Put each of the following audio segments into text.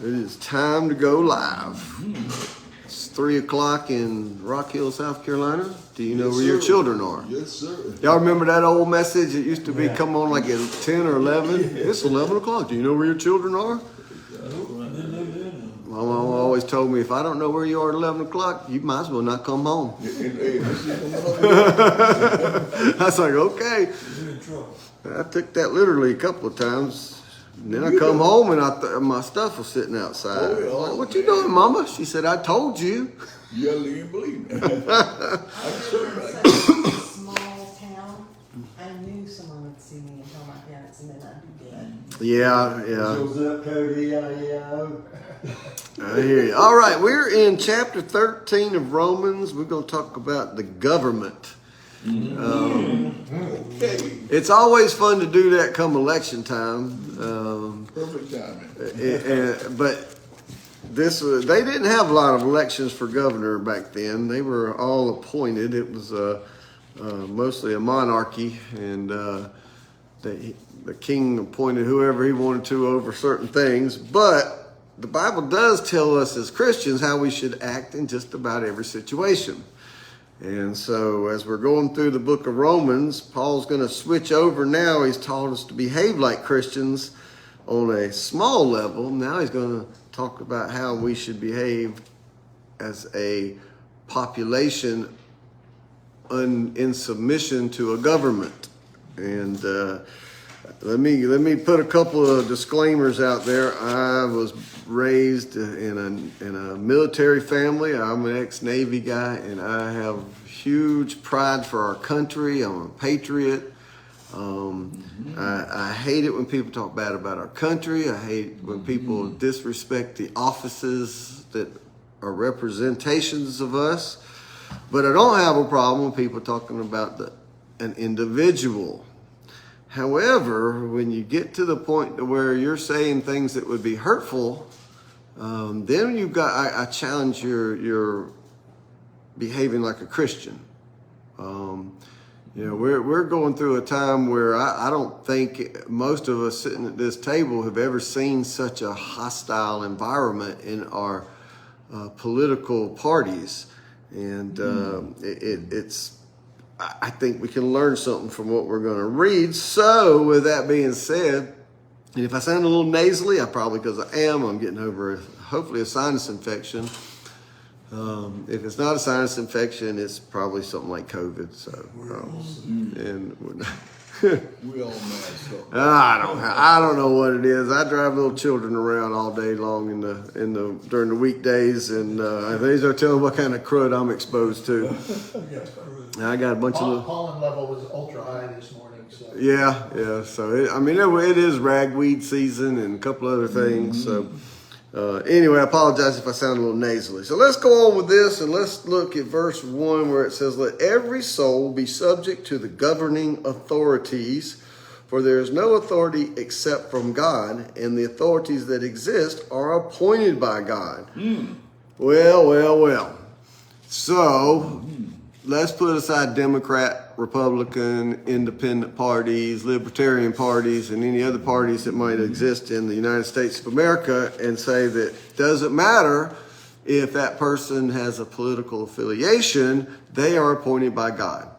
It is time to go live. It's 3 o'clock in Rock Hill, South Carolina. Do you know where your children are? Yes, sir. Y'all remember that old message? It used to be come on like at 10 or 11. It's 11 o'clock. Do you know where your children are? My mom always told me, if I don't know where you are at 11 o'clock, you might as well not come home. I was like, okay. I took that literally a couple of times. And then I come home and my stuff was sitting outside. I was like, what you doing, Mama? She said, I told you. Yeah, you didn't believe me. I'm such a small town. I knew someone would see me and tell my parents, and then I'd be dead. Yeah. Zip code EIEO. I hear you. All right, we're in chapter 13 of Romans. We're going to talk about the government. It's always fun to do that come election time. Perfect timing. But they didn't have a lot of elections for governor back then. They were all appointed. It was mostly a monarchy, and the king appointed whoever he wanted to over certain things. But the Bible does tell us as Christians how we should act in just about every situation. And so as we're going through the book of Romans, Paul's going to switch over now. He's taught us to behave like Christians on a small level. Now he's going to talk about how we should behave as a population in submission to a government. And let me put a couple of disclaimers out there. I was raised in a military family. I'm an ex-Navy guy, and I have huge pride for our country. I'm a patriot. I hate it when people talk bad about our country. I hate when people disrespect the offices that are representations of us. But I don't have a problem with people talking about an individual. However, when you get to the point to where you're saying things that would be hurtful, then you've got, I challenge your behaving like a Christian. We're going through a time where I don't think most of us sitting at this table have ever seen such a hostile environment in our political parties. And I think we can learn something from what we're going to read. So with that being said, and if I sound a little nasally, probably because I'm getting over hopefully a sinus infection. If it's not a sinus infection, it's probably something like COVID. So, We all messed up. I don't know what it is. I drive little children around all day long during the weekdays, and these are telling what kind of crud I'm exposed to. I got a bunch of pollen level was ultra high this morning. So yeah. So it is ragweed season and a couple other things. So anyway, I apologize if I sound a little nasally. So let's go on with this, and let's look at verse 1 where it says, "Let every soul be subject to the governing authorities, for there is no authority except from God, and the authorities that exist are appointed by God." Well. So let's put aside Democrat, Republican, independent parties, libertarian parties, and any other parties that might exist in the United States of America and say that it doesn't matter if that person has a political affiliation, they are appointed by God.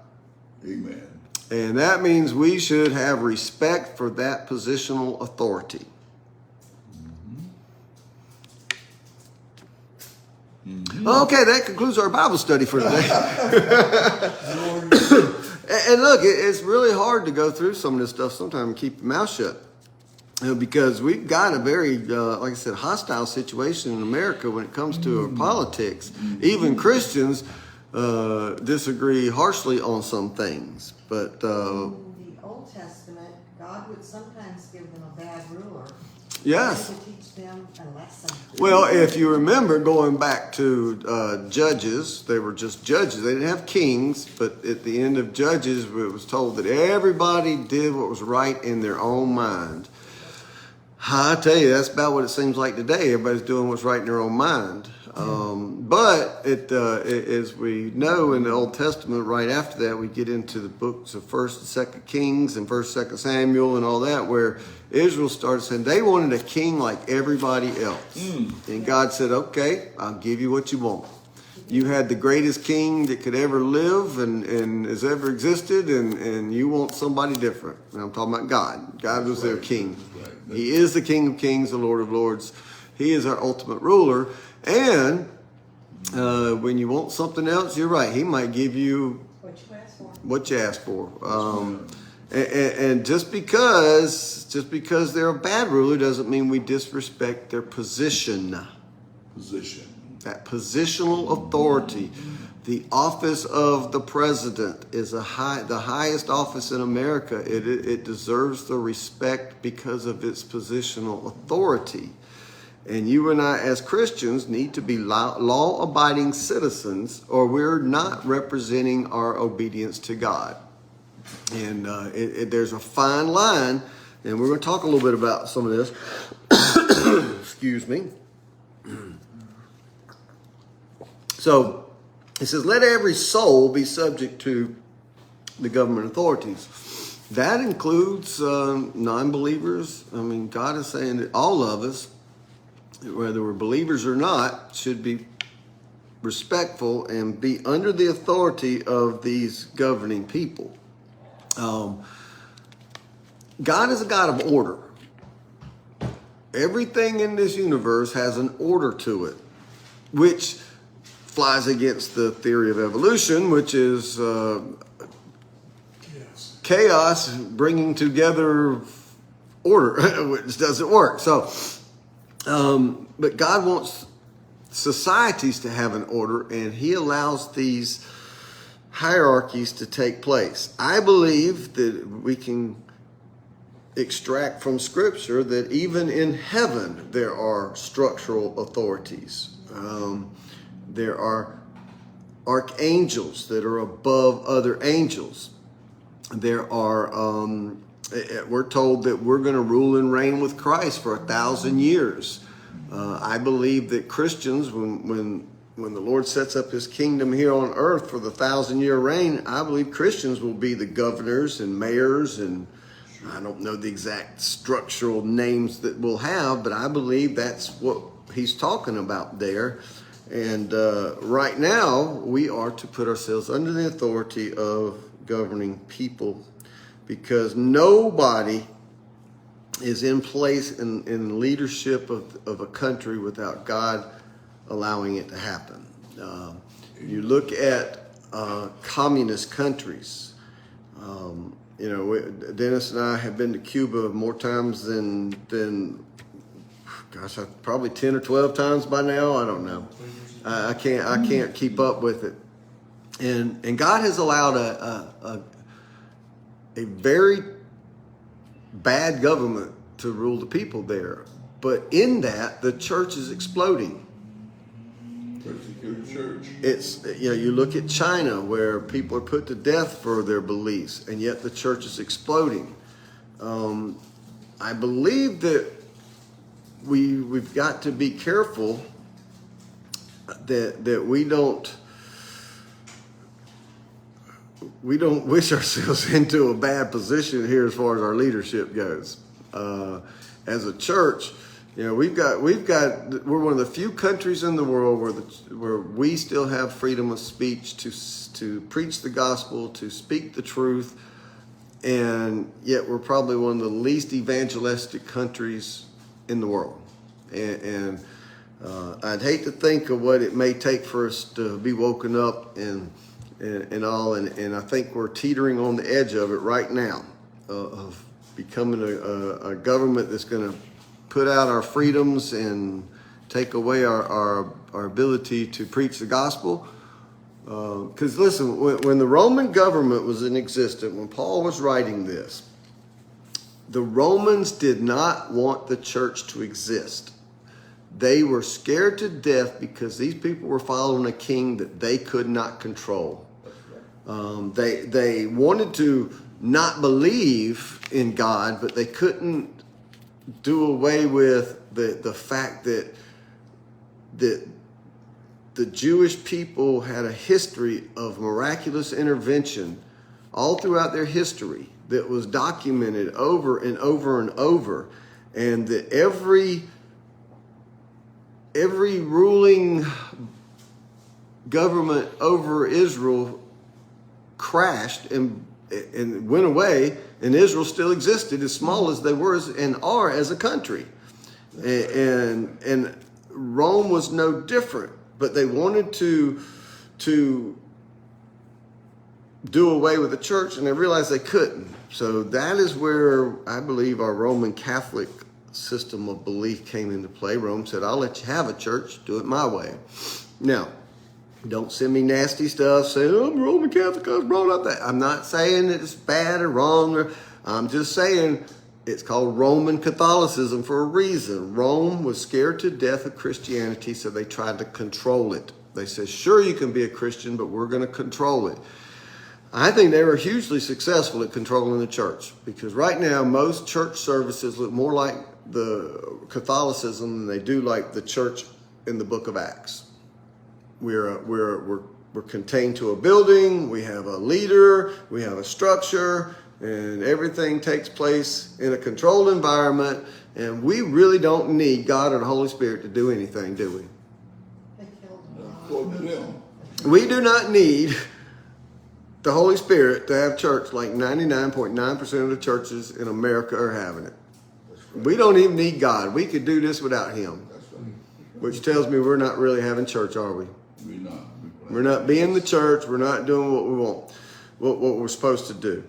Amen. And that means we should have respect for that positional authority. Okay, that concludes our Bible study for today. And look, it's really hard to go through some of this stuff sometimes and keep your mouth shut. Because we've got a very, like I said, hostile situation in America when it comes to our politics. Even Christians disagree harshly on some things. But In the Old Testament, God would sometimes give them a bad ruler. yes. To teach them a lesson. Well, if you remember going back to Judges, they were just judges. They didn't have kings, but at the end of Judges, it was told that everybody did what was right in their own mind. I tell you, that's about what it seems like today. Everybody's doing what's right in their own mind. But as we know in the Old Testament, right after that, we get into the books of 1st and 2nd Kings and 1st, 2nd Samuel and all that, where Israel started saying they wanted a king like everybody else. And God said, okay, I'll give you what you want. You had the greatest king that could ever live and has ever existed, and you want somebody different. And I'm talking about God. God was their king. He is the King of Kings, the Lord of Lords. He is our ultimate ruler. And when you want something else, you're right. He might give you what you ask for. And just because they're a bad ruler doesn't mean we disrespect their position. That positional authority. The office of the president is the highest office in America. It deserves the respect because of its positional authority. And you and I as Christians need to be law-abiding citizens, or we're not representing our obedience to God. And there's a fine line, and we're going to talk a little bit about some of this. Excuse me. So it says, let every soul be subject to the government authorities. That includes non-believers. I mean, God is saying that all of us, whether we're believers or not, should be respectful and be under the authority of these governing people. God is a God of order. Everything in this universe has an order to it, which flies against the theory of evolution, which is chaos bringing together order, which doesn't work. So, but God wants societies to have an order, and he allows these hierarchies to take place. I believe that we can extract from Scripture that even in heaven there are structural authorities. There are archangels that are above other angels. There are, we're told that we're going to rule and reign with Christ for 1,000 years. I believe that Christians, when the Lord sets up his kingdom here on earth for the 1,000-year reign, I believe Christians will be the governors and mayors, and I don't know the exact structural names that we'll have, but I believe that's what he's talking about there. And right now, we are to put ourselves under the authority of governing people, because nobody is in place in leadership of a country without God allowing it to happen. You look at communist countries. Dennis and I have been to Cuba more times than gosh, probably 10 or 12 times by now. I don't know. I can't keep up with it. And God has allowed a very bad government to rule the people there. But in that, the church is exploding. Persecuted church. It's, you look at China, where people are put to death for their beliefs, and yet the church is exploding. I believe that we've got to be careful that we don't wish ourselves into a bad position here as far as our leadership goes. As a church, we're one of the few countries in the world where we still have freedom of speech to preach the gospel, to speak the truth, and yet we're probably one of the least evangelistic countries in the world. And I'd hate to think of what it may take for us to be woken up and all, and I think we're teetering on the edge of it right now, of becoming a government that's going to put out our freedoms and take away our ability to preach the gospel. Because listen, when the Roman government was in existence, when Paul was writing this, the Romans did not want the church to exist. They were scared to death because these people were following a king that they could not control. They wanted to not believe in God, but they couldn't do away with the fact that the Jewish people had a history of miraculous intervention all throughout their history that was documented over and over and over, and that every ruling government over Israel crashed and went away, and Israel still existed, as small as they were and are as a country. And Rome was no different, but they wanted to do away with the church, and they realized they couldn't. So that is where I believe our Roman Catholic system of belief came into play. Rome said, I'll let you have a church, do it my way. Now, don't send me nasty stuff saying, oh, I'm Roman Catholic, I was brought up that. I'm not saying it's bad or wrong. I'm just saying it's called Roman Catholicism for a reason. Rome was scared to death of Christianity, so they tried to control it. They said, sure, you can be a Christian, but we're going to control it. I think they were hugely successful at controlling the church, because right now most church services look more like the Catholicism than they do like the church in the book of Acts. We're contained to a building, we have a leader, we have a structure, and everything takes place in a controlled environment, and we really don't need God or the Holy Spirit to do anything, do we? They killed him. According to them. We do not need the Holy Spirit to have church like 99.9% of the churches in America are having it. We don't even need God. We could do this without Him. That's right. Which tells me we're not really having church, are we? We're not. We're not being the church. We're not doing what we want, what we're supposed to do.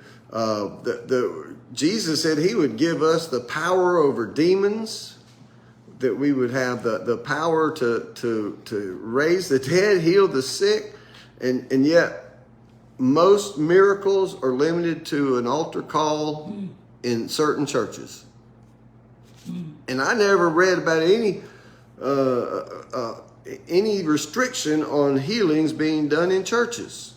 Jesus said He would give us the power over demons, that we would have the power to raise the dead, heal the sick, and yet most miracles are limited to an altar call in certain churches. And I never read about any restriction on healings being done in churches.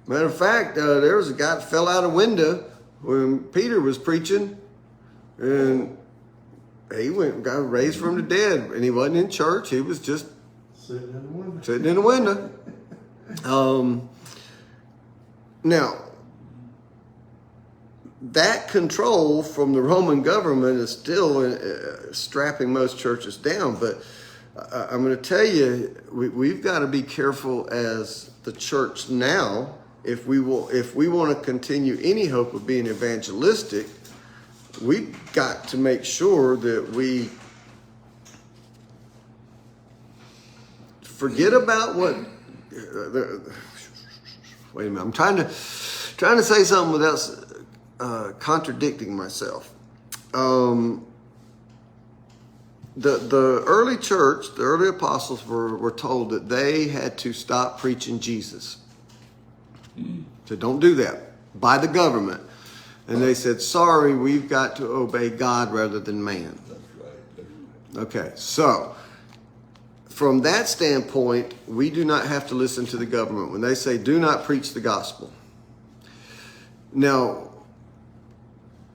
Matter of fact, there was a guy that fell out a window when Peter was preaching, and he got raised from the dead, and he wasn't in church. He was just Sitting in the window. sitting in the window. Now, that control from the Roman government is still strapping most churches down. But I'm going to tell you, we've got to be careful as the church now. If we want to continue any hope of being evangelistic, we've got to make sure that we forget about what. Wait a minute. I'm trying to say something without contradicting myself. The early church, the early apostles were told that they had to stop preaching Jesus. So don't do that by the government. And they said, sorry, we've got to obey God rather than man. That's right. Okay, so from that standpoint, we do not have to listen to the government when they say do not preach the gospel. Now,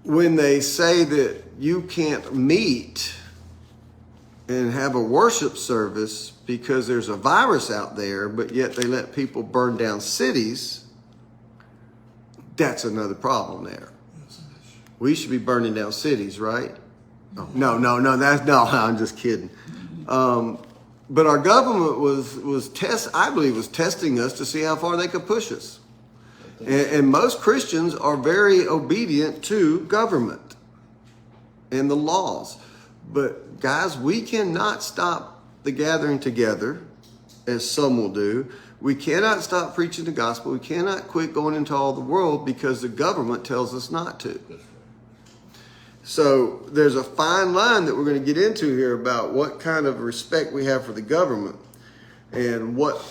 when they say that you can't meet and have a worship service because there's a virus out there, but yet they let people burn down cities, that's another problem there. We should be burning down cities, right? Oh, no, I'm just kidding. But our government was testing us to see how far they could push us. And most Christians are very obedient to government and the laws. But guys, we cannot stop the gathering together, as some will do. We cannot stop preaching the gospel. We cannot quit going into all the world because the government tells us not to. So there's a fine line that we're going to get into here about what kind of respect we have for the government and what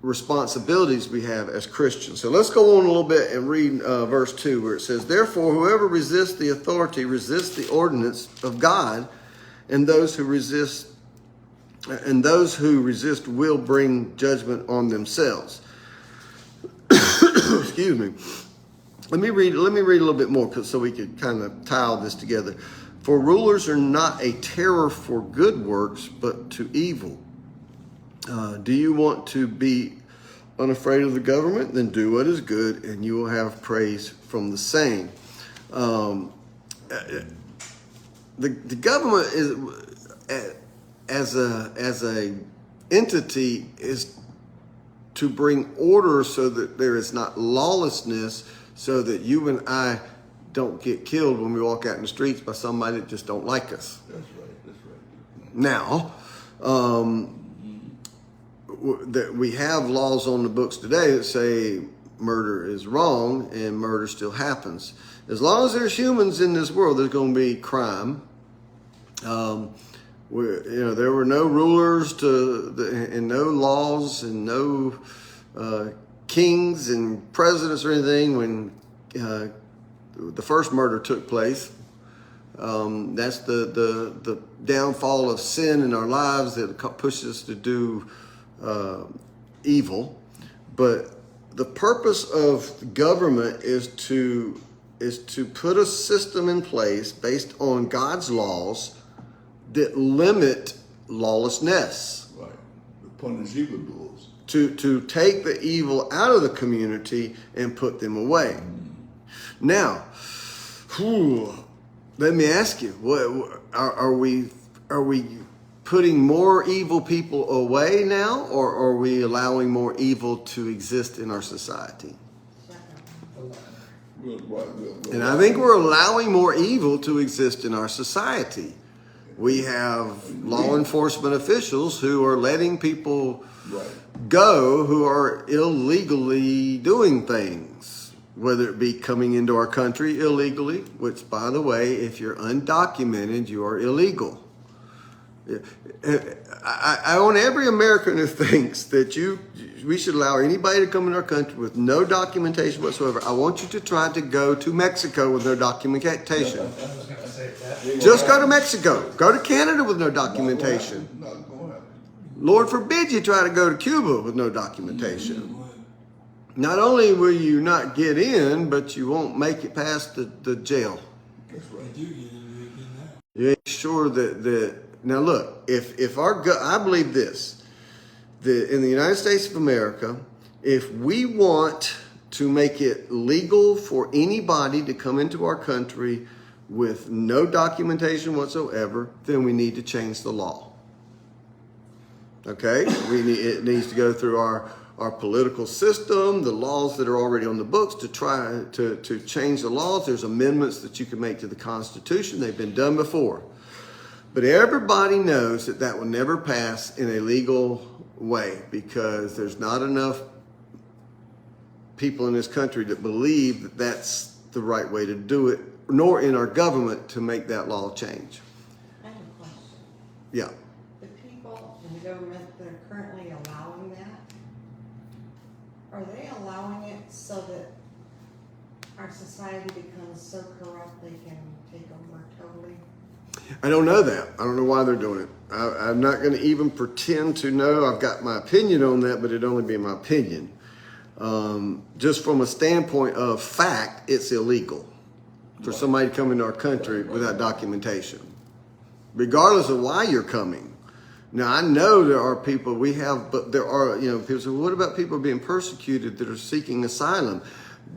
responsibilities we have as Christians. So let's go on a little bit and read verse 2 where it says, therefore, whoever resists the authority resists the ordinance of God, and those who resist will bring judgment on themselves. Excuse me. Let me read a little bit more so we can kind of tie all this together. For rulers are not a terror for good works, but to evil. Do you want to be unafraid of the government? Then do what is good, and you will have praise from the same. The government is as a entity is to bring order so that there is not lawlessness, so that you and I don't get killed when we walk out in the streets by somebody that just don't like us. That's right, that's right. Now, that we have laws on the books today that say murder is wrong and murder still happens. As long as there's humans in this world, there's going to be crime. There were no rulers and no laws and no kings and presidents or anything when the first murder took place. That's the downfall of sin in our lives that pushes us to do evil. But the purpose of government is to put a system in place based on God's laws that limit lawlessness. Right. The punish evildoers. To take the evil out of the community and put them away. Now, let me ask you: what are we putting more evil people away now, or are we allowing more evil to exist in our society? And I think we're allowing more evil to exist in our society. We have law enforcement officials who are letting people go who are illegally doing things, whether it be coming into our country illegally, which, by the way, if you're undocumented, you are illegal. I own every American who thinks that we should allow anybody to come in our country with no documentation whatsoever. I want you to try to go to Mexico with no documentation. I was going to say that. Just go to Mexico. Go to Canada with no documentation. Not going to happen. Lord forbid you try to go to Cuba with no documentation. Not only will you not get in, but you won't make it past the jail. That's right. You ain't sure that now look, if I believe this, that in the United States of America, if we want to make it legal for anybody to come into our country with no documentation whatsoever, then we need to change the law. Okay? It needs to go through our political system, the laws that are already on the books, to try to change the laws. There's amendments that you can make to the Constitution. They've been done before. But everybody knows that will never pass in a legal way, because there's not enough people in this country that believe that that's the right way to do it, nor in our government to make that law change. I have a question. Yeah. The people in the government that are currently allowing that, are they allowing it so that our society becomes so corrupt they can take over totally? I don't know that. I don't know why they're doing it. I'm not going to even pretend to know. I've got my opinion on that, but it'd only be my opinion. Just from a standpoint of fact, it's illegal for somebody to come into our country without documentation, regardless of why you're coming. Now, I know there are people but there are, people say, well, what about people being persecuted that are seeking asylum?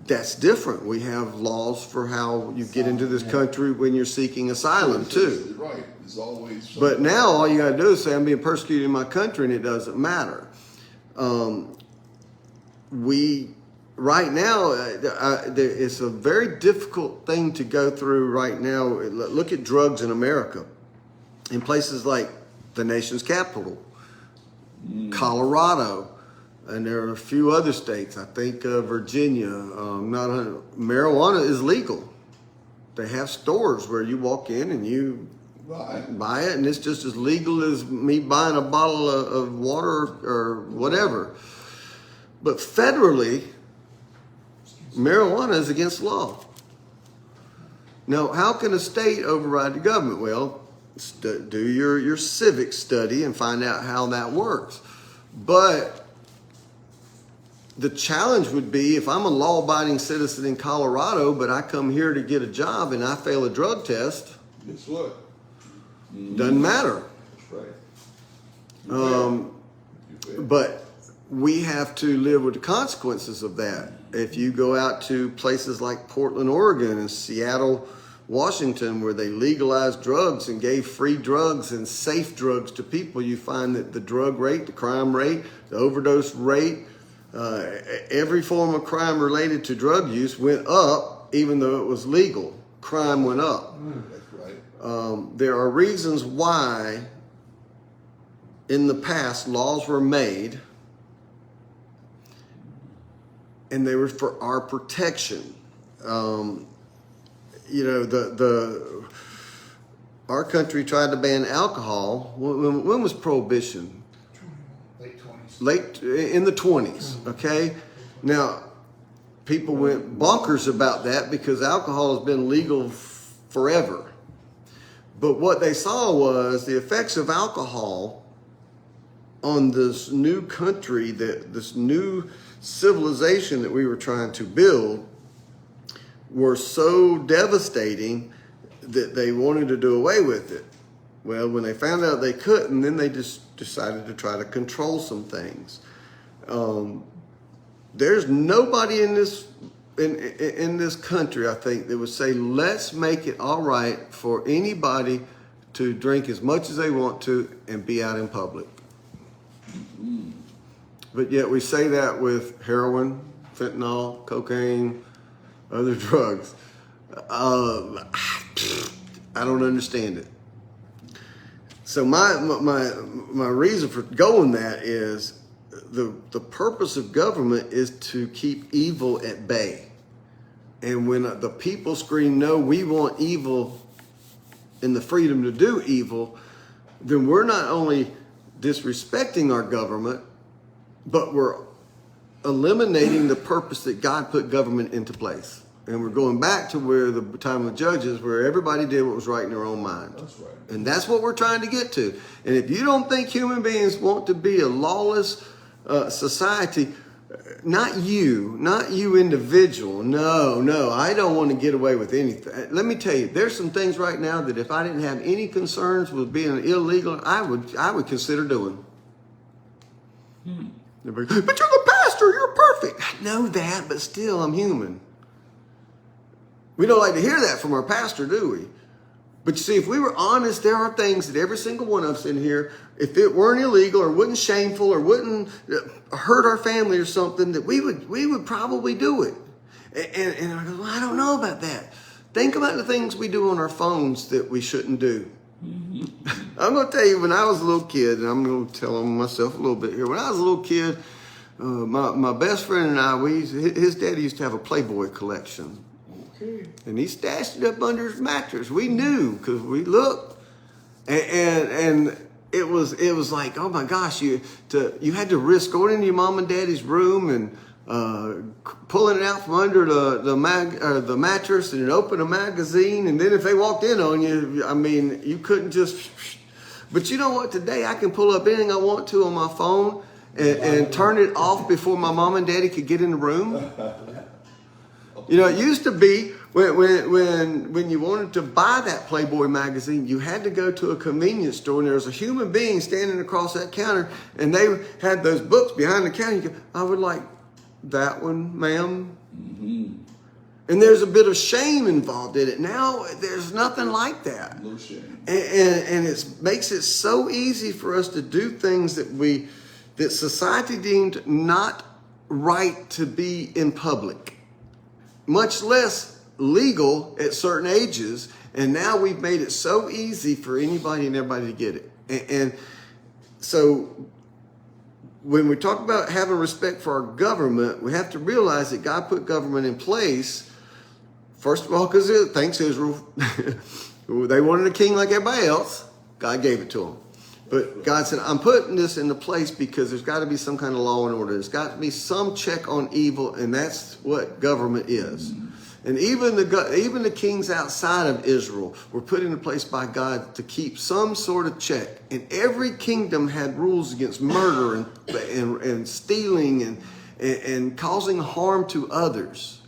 That's different. We have laws for how you get into this country when you're seeking asylum too. Right. It's always. But now all you got to do is say, I'm being persecuted in my country, and it doesn't matter. Right now, it's a very difficult thing to go through right now. Look at drugs in America. In places like the nation's capital, Colorado, and there are a few other states. I think Virginia. Marijuana is legal. They have stores where you walk in and you buy it, and it's just as legal as me buying a bottle of water or whatever. But federally, marijuana is against the law. Now, how can a state override the government? Well, do your civic study and find out how that works. But the challenge would be, if I'm a law-abiding citizen in Colorado, but I come here to get a job and I fail a drug test, Guess what? doesn't matter. That's right. But we have to live with the consequences of that. If you go out to places like Portland, Oregon, and Seattle, Washington, where they legalized drugs and gave free drugs and safe drugs to people, you find that the drug rate, the crime rate, the overdose rate, every form of crime related to drug use went up, even though it was legal. Crime went up. That's right. There are reasons why in the past laws were made, and they were for our protection. You know, our country tried to ban alcohol. When was Prohibition? Late 20s. Late in the 20s. Okay, now people went bonkers about that because alcohol has been legal forever. But what they saw was the effects of alcohol on this new country, this new civilization that we were trying to build, were so devastating that they wanted to do away with it. Well, when they found out they couldn't, then they just decided to try to control some things. There's nobody in this country, I think, that would say, let's make it all right for anybody to drink as much as they want to and be out in public. But yet we say that with heroin, fentanyl, cocaine, other drugs. I don't understand it. So my reason for going that is the purpose of government is to keep evil at bay. And when the people scream, no, we want evil and the freedom to do evil, then we're not only disrespecting our government, but we're eliminating the purpose that God put government into place. And we're going back to where the time of Judges, where everybody did what was right in their own mind. That's right. And that's what we're trying to get to. And if you don't think human beings want to be a lawless society, not you individual. No, I don't want to get away with anything. Let me tell you, there's some things right now that if I didn't have any concerns with being illegal, I would consider doing. But you're the pastor, you're perfect. I know that, but still, I'm human. We don't like to hear that from our pastor, do we? But you see, if we were honest, there are things that every single one of us in here, if it weren't illegal or wasn't shameful or wouldn't hurt our family or something, that we would probably do it. And I go, well, I don't know about that. Think about the things we do on our phones that we shouldn't do. I'm going to tell you, when I was a little kid, and I'm going to tell on myself a little bit here. When I was a little kid, my best friend and I, his daddy used to have a Playboy collection. Okay. And he stashed it up under his mattress. We knew because we looked, and it was like, oh my gosh, you had to risk going into your mom and daddy's room and pulling it out from under the mattress and open a magazine, and then if they walked in on you, I mean, you couldn't just. But you know what? Today I can pull up anything I want to on my phone and turn it off before my mom and daddy could get in the room. You know, it used to be when you wanted to buy that Playboy magazine, you had to go to a convenience store and there was a human being standing across that counter and they had those books behind the counter. You go, I would like that one, ma'am. Mm-hmm. And there's a bit of shame involved in it. Now there's nothing like that. No shame. And it makes it so easy for us to do things that society deemed not right to be in public, much less legal at certain ages. And now we've made it so easy for anybody and everybody to get it. And so when we talk about having respect for our government, we have to realize that God put government in place, first of all, because thanks Israel. They wanted a king like everybody else. God gave it to them. But God said, I'm putting this into place because there's got to be some kind of law and order. There's got to be some check on evil, and that's what government is. And even the kings outside of Israel were put into place by God to keep some sort of check. And every kingdom had rules against murder and stealing and causing harm to others.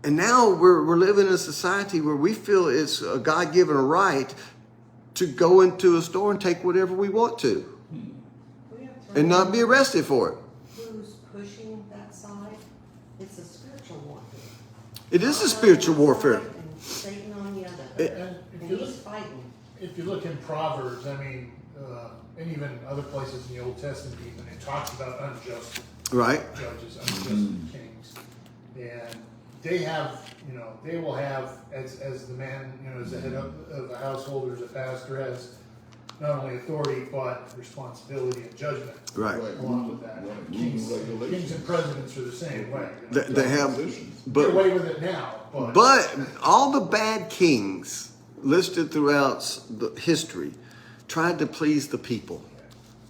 And now we're living in a society where we feel it's a God-given right to go into a store and take whatever we want to. We have and not be arrested for it. Who's pushing that side? It's a spiritual warfare. It is a spiritual warfare. And Satan on the other. And And he's fighting. if you look in Proverbs, I mean, and even other places in the Old Testament, even it talks about unjust Right. judges, unjust kings, and they have, they will have as the man, as the head of the household or as a pastor has not only authority but responsibility and judgment. Right. Along with that, kings and presidents are the same way. They have, Get but away with it now, But all the bad kings listed throughout the history tried to please the people.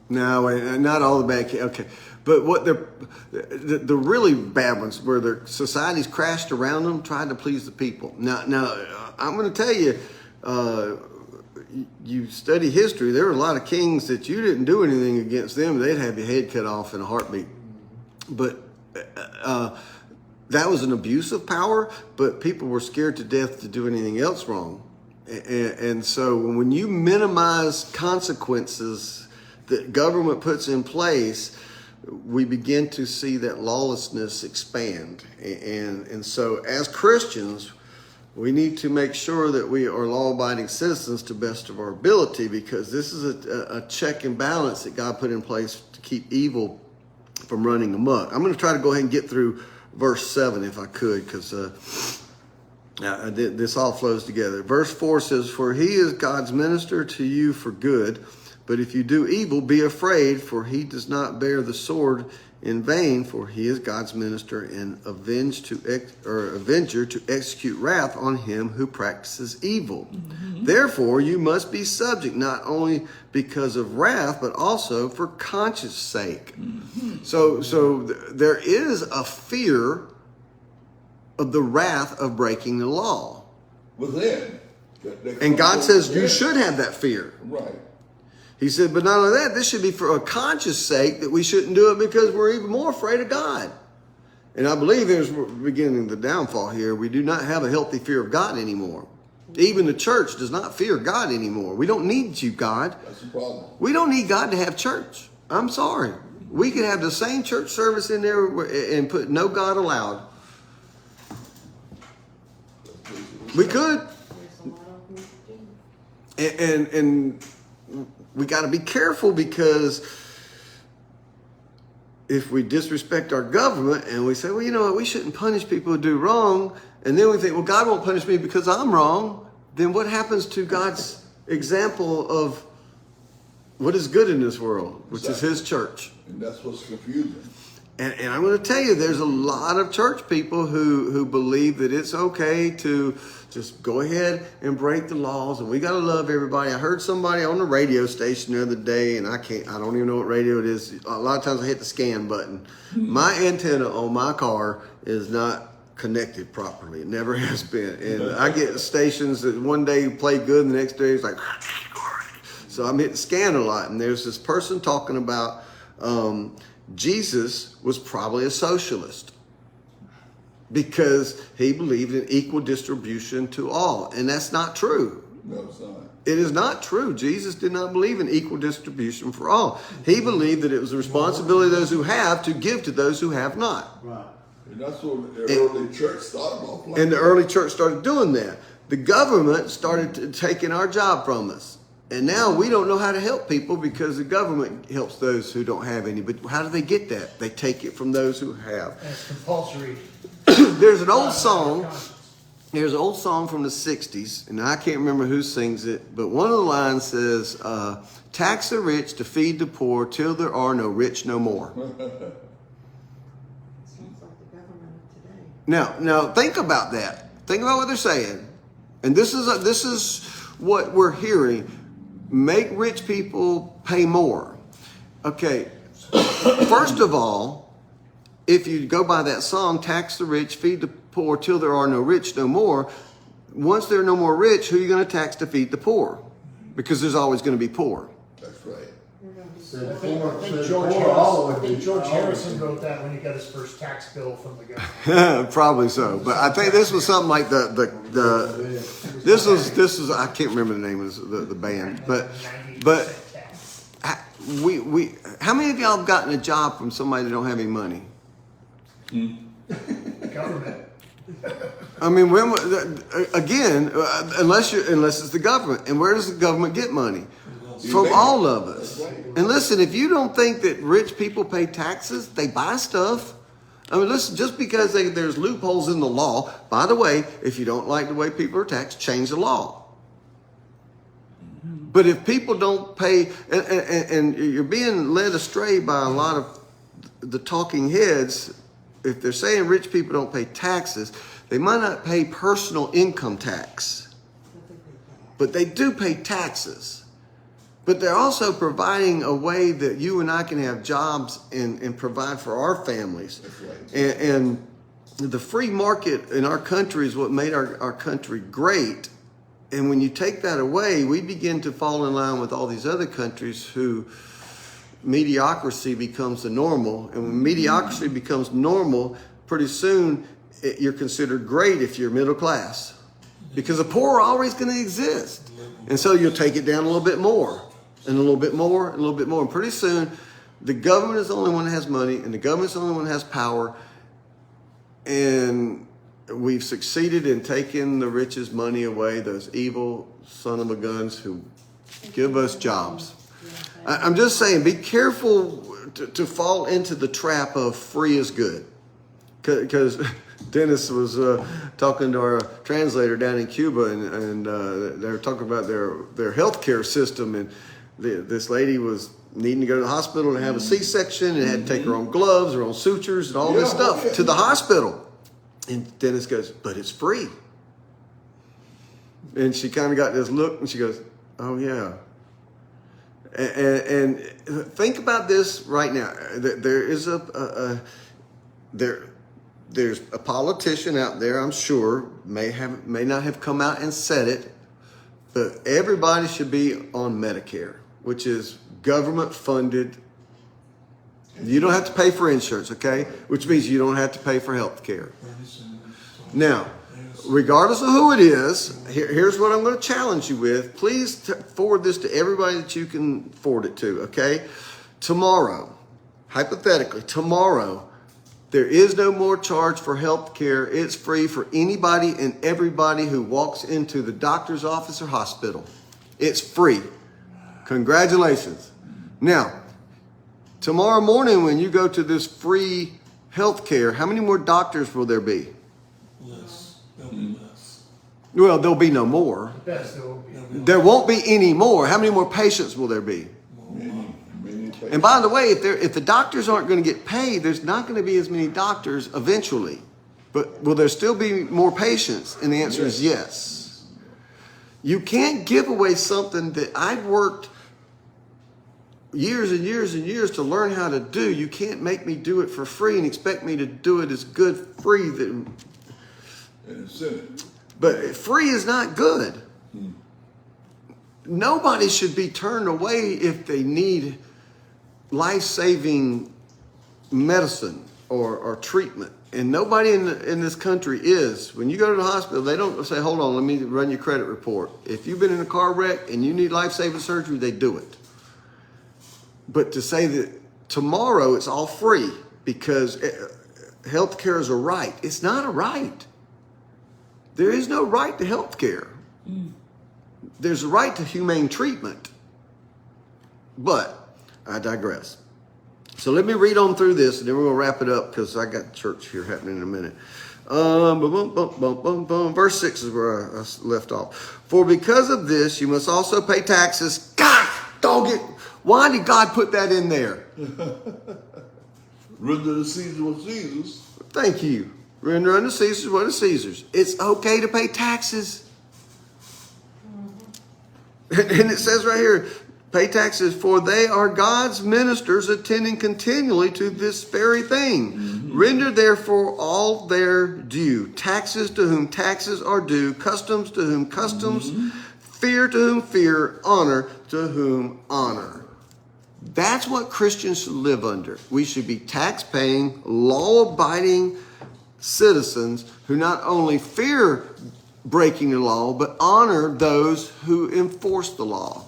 Now, not all the bad kings, okay. But what the really bad ones, where their societies crashed around them, tried to please the people. Now, I'm going to tell you, you study history, there were a lot of kings that you didn't do anything against them, they'd have your head cut off in a heartbeat. But that was an abuse of power, but people were scared to death to do anything else wrong. And so when you minimize consequences that government puts in place, we begin to see that lawlessness expand. And so as Christians, we need to make sure that we are law-abiding citizens to best of our ability, because this is a check and balance that God put in place to keep evil from running amok. I'm going to try to go ahead and get through verse 7 if I could, because this all flows together. Verse 4 says, "For he is God's minister to you for good. But if you do evil, be afraid, for he does not bear the sword in vain, for he is God's minister and avenger to execute wrath on him who practices evil. Therefore, you must be subject, not only because of wrath, but also for conscience sake." So there is a fear of the wrath of breaking the law. Within. And God says you should have that fear. Right. He said, but not only that, this should be for a conscious sake, that we shouldn't do it because we're even more afraid of God. And I believe there's beginning the downfall here. We do not have a healthy fear of God anymore. Even the church does not fear God anymore. We don't need you, God. That's the problem. We don't need God to have church. I'm sorry. We could have the same church service in there and put no God allowed. We could. There's a lot of them do. And we got to be careful, because if we disrespect our government and we say, well, you know what, we shouldn't punish people who do wrong, and then we think, well, God won't punish me because I'm wrong, then what happens to God's example of what is good in this world, which is his church? And that's what's confusing. And I'm going to tell you, there's a lot of church people who believe that it's okay to just go ahead and break the laws, and we got to love everybody. I heard somebody on the radio station the other day, and I don't even know what radio it is. A lot of times I hit the scan button. My antenna on my car is not connected properly. It never has been. And I get stations that one day play good, and the next day it's like, so I'm hitting scan a lot. And there's this person talking about, Jesus was probably a socialist because he believed in equal distribution to all. And that's not true. No, it's not. It is not true. Jesus did not believe in equal distribution for all. He believed that it was the responsibility of those who have to give to those who have not. Right. And that's what the early church started off like. And the early church started doing that. The government started taking our job from us. And now we don't know how to help people because the government helps those who don't have any. But how do they get that? They take it from those who have. And it's compulsory. There's an old song. There's an old song from the 60s, and I can't remember who sings it, but one of the lines says, tax the rich to feed the poor till there are no rich no more. Sounds like the government of today. Now think about that. Think about what they're saying. And this is what we're hearing. Make rich people pay more. Okay, first of all, if you go by that song, tax the rich, feed the poor till there are no rich no more. Once there are no more rich, who are you going to tax to feed the poor? Because there's always going to be poor. That's right. I think George Harrison wrote that when he got his first tax bill from the government. Probably so. But I think this was something like this was I can't remember the name of the band, but how many of y'all have gotten a job from somebody that don't have any money? Government. I mean, unless it's the government. And where does the government get money? From all of us. And listen, if you don't think that rich people pay taxes, they buy stuff. I mean, listen, just because there's loopholes in the law, by the way, if you don't like the way people are taxed, change the law. But if people don't pay, and you're being led astray by a lot of the talking heads, if they're saying rich people don't pay taxes, they might not pay personal income tax, but they do pay taxes. But they're also providing a way that you and I can have jobs and provide for our families. And the free market in our country is what made our country great. And when you take that away, we begin to fall in line with all these other countries who mediocrity becomes the normal. And when mediocrity becomes normal, pretty soon you're considered great if you're middle class. Because the poor are always going to exist. And so you'll take it down a little bit more. And a little bit more, and a little bit more. And pretty soon, the government is the only one that has money, and the government's the only one that has power. And we've succeeded in taking the rich's money away, those evil son of a guns who give us jobs. I'm just saying, be careful to fall into the trap of free is good. Because Dennis was talking to our translator down in Cuba, and they were talking about their healthcare system, and this lady was needing to go to the hospital and have a C-section and had to take her own gloves, her own sutures, and all this stuff to the hospital. And Dennis goes, but it's free. And she kind of got this look, and she goes, oh, yeah. And think about this right now. There is there's a politician out there, I'm sure, may not have come out and said it, but everybody should be on Medicare, which is government funded. You don't have to pay for insurance, okay? Which means you don't have to pay for health care. Now, regardless of who it is, here's what I'm going to challenge you with. Please forward this to everybody that you can forward it to, okay? Tomorrow, hypothetically, tomorrow, there is no more charge for health care. It's free for anybody and everybody who walks into the doctor's office or hospital. It's free. Congratulations. Now, tomorrow morning when you go to this free health care, how many more doctors will there be? Less. There'll be less. Well, there'll be no more. Best there will be. There won't be any more. How many more patients will there be? And by the way, if the doctors aren't going to get paid, there's not going to be as many doctors eventually. But will there still be more patients? And the answer is yes. You can't give away something that I've worked years and years and years to learn how to do. You can't make me do it for free and expect me to do it as good free. But free is not good. Nobody should be turned away if they need life-saving medicine or treatment. And nobody in this country is. When you go to the hospital, they don't say, hold on, let me run your credit report. If you've been in a car wreck and you need life-saving surgery, they do it. But to say that tomorrow it's all free because health care is a right, it's not a right. There is no right to health care. There's a right to humane treatment. But I digress. So let me read on through this, and then we're going to wrap it up because I got church here happening in a minute. Verse 6 is where I left off. For because of this, you must also pay taxes. God, dog it. Why did God put that in there? Render to Caesar what Caesar's. Thank you. Render unto Caesar what is Caesar's. It's okay to pay taxes. And it says right here, pay taxes, for they are God's ministers attending continually to this very thing. Render therefore all their due. Taxes to whom taxes are due. Customs to whom customs. Fear to whom fear. Honor to whom honor. That's what Christians should live under. We should be tax-paying, law-abiding citizens who not only fear breaking the law, but honor those who enforce the law.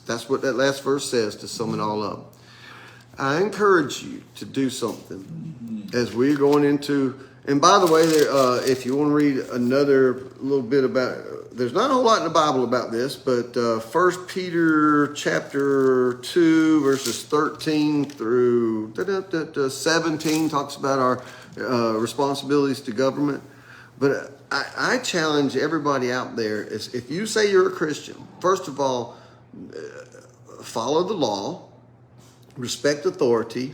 That's what that last verse says, to sum it all up. I encourage you to do something as we're going into, and by the way, if you want to read another little bit about, there's not a whole lot in the Bible about this, but 1 Peter chapter 2, verses 13 through 17 talks about our responsibilities to government. But I challenge everybody out there, is if you say you're a Christian, first of all, follow the law, respect authority.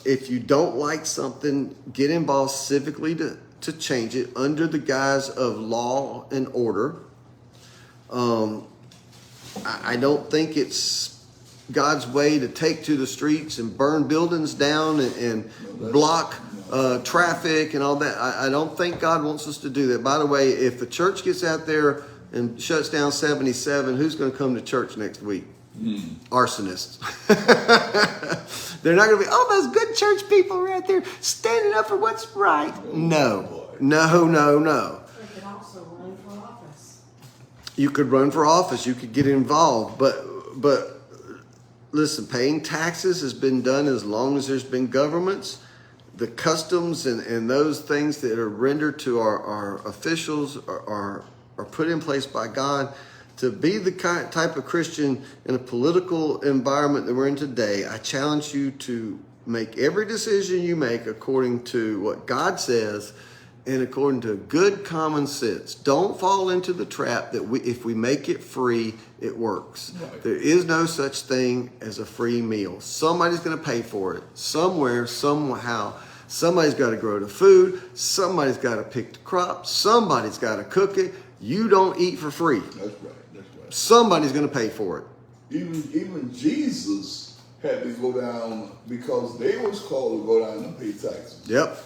If you don't like something, get involved civically to change it under the guise of law and order. I don't think it's God's way to take to the streets and burn buildings down and block traffic and all that. I don't think God wants us to do that. By the way, if the church gets out there and shuts down 77, who's going to come to church next week? Arsonists. They're not going to be, oh, those good church people right there standing up for what's right. No. We could also run for office. You could run for office. You could get involved. But listen, paying taxes has been done as long as there's been governments. The customs and those things that are rendered to our officials are put in place by God. To be the type of Christian in a political environment that we're in today, I challenge you to make every decision you make according to what God says and according to good common sense. Don't fall into the trap that if we make it free, it works. Right. There is no such thing as a free meal. Somebody's going to pay for it somewhere, somehow. Somebody's got to grow the food. Somebody's got to pick the crop. Somebody's got to cook it. You don't eat for free. That's right. Somebody's going to pay for it. Even Jesus had to go down because they was called to go down and pay taxes. Yep,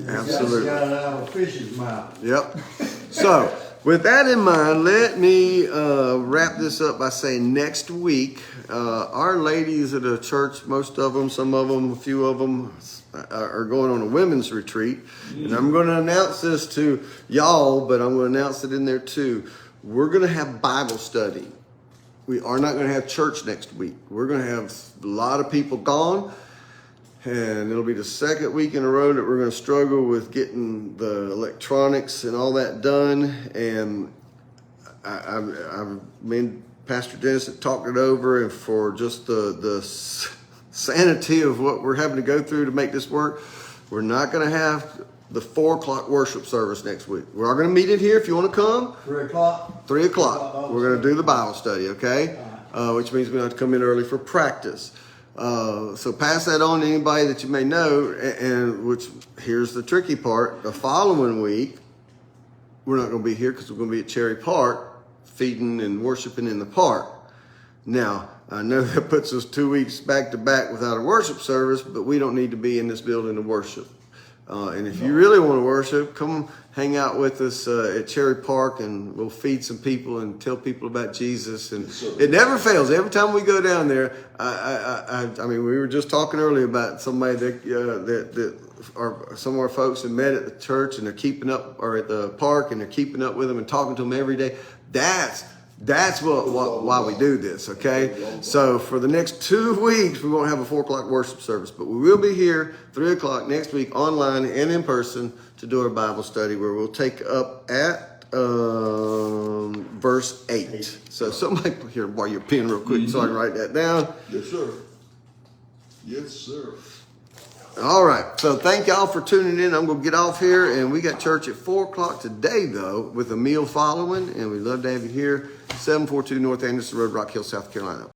absolutely. Got it out of fish's mouth. Yep. So, with that in mind, let me wrap this up by saying next week, our ladies at a church, most of them, some of them, a few of them, are going on a women's retreat. And I'm going to announce this to y'all, but I'm going to announce it in there too. We're going to have Bible study. We are not going to have church next week. We're going to have a lot of people gone. And it'll be the second week in a row that we're going to struggle with getting the electronics and all that done. And me and Pastor Dennis have talked it over, and for just the sanity of what we're having to go through to make this work, we're not going to have the 4 o'clock worship service next week. We are going to meet in here if you want to come. 3 o'clock? 3 o'clock. We're going to do the Bible study, okay? Which means we have to come in early for practice. So pass that on to anybody that you may know. And which, here's the tricky part. The following week, we're not going to be here because we're going to be at Cherry Park feeding and worshiping in the park. Now, I know that puts us 2 weeks back to back without a worship service, but we don't need to be in this building to worship. And if you really want to worship, come hang out with us at Cherry Park, and we'll feed some people and tell people about Jesus. And it never fails. Every time we go down there, I mean, we were just talking earlier about somebody that are some of our folks that met at the church, and they're keeping up, or at the park, and they're keeping up with them and talking to them every day. That's why we do this, okay? So for the next 2 weeks, we won't have a 4 o'clock worship service, but we will be here 3 o'clock next week, online and in person, to do our Bible study, where we'll take up at verse 8. So somebody here, borrow your pen real quick so I can write that down. Yes, sir. Yes, sir. All right. So thank y'all for tuning in. I'm going to get off here, and we got church at 4 o'clock today, though, with a meal following, and we'd love to have you here. 742 North Anderson Road, Rock Hill, South Carolina.